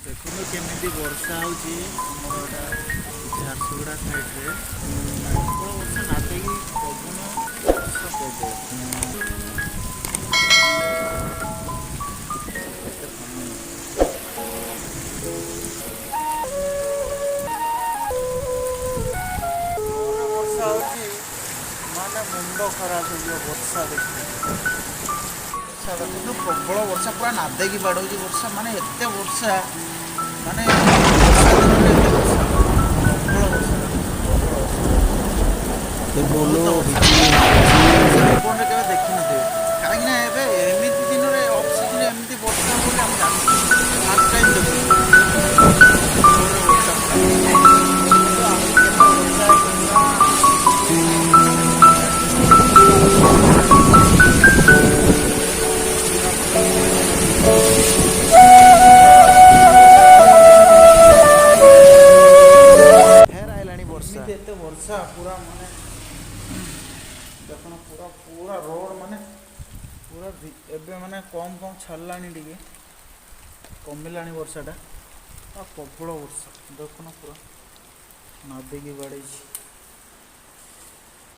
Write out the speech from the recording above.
ଦେଖନ୍ତୁ କେମିତି ବର୍ଷା ହେଉଛି ଆମର ଏଇଟା ଝାରସୁଗୁଡ଼ା ସାଇଡ଼୍ରେ ପ୍ରବଳ ବର୍ଷା ନାଦିକି ପବନ ବର୍ଷା ପ୍ରବଳ କେତେ ପାଣି ଜୋରରେ ବର୍ଷା ହେଉଛି ମାନେ ମୁଣ୍ଡ ଖରାପ ହେଇଯିବ ବର୍ଷା ଦେଖିଲେ ବର୍ଷା ଦେଖନ୍ତୁ ପ୍ରବଳ ବର୍ଷା ପୁରା ନାଦିକି ବାଡ଼ଉଛି ବର୍ଷା ମାନେ ଏତେ ବର୍ଷା ମାନେ ବର୍ଷା ଦିନରେ ଏତେ ବର୍ଷା ପ୍ରବଳ ବର୍ଷା ବହୁତ ବର୍ଷା ଜୀବନରେ କେବେ ଦେଖିନଥିବେ କାହିଁକିନା ଏବେ ଏମିତି ଦିନରେ ଅଫ୍ ସିଜନରେ ଏମିତି ବର୍ଷା ହେବ ବୋଲି ଆମେ ଜାଣିଛୁ ଫାର୍ଷ୍ଟ ଟାଇମ୍ ଦେଖୁଛୁ ଜୋରରେ ବର୍ଷା ପୁରା ଆହୁରି କେତେ ବର୍ଷା ଫେର ଆଇଲାଣି ବର୍ଷା ଏତେ ବର୍ଷା ପୁରା ମାନେ ଦେଖୁନ ପୁରା ପୁରା ରୋଡ଼ ମାନେ ପୁରା ଏବେ ମାନେ କମ୍ ଛାଡ଼ିଲାଣି ଟିକେ କମିଲାଣି ବର୍ଷାଟା ପ୍ରବଳ ବର୍ଷା ଦେଖୁନ ପୁରା ନାଦିକି ବାଡ଼େଇଛି।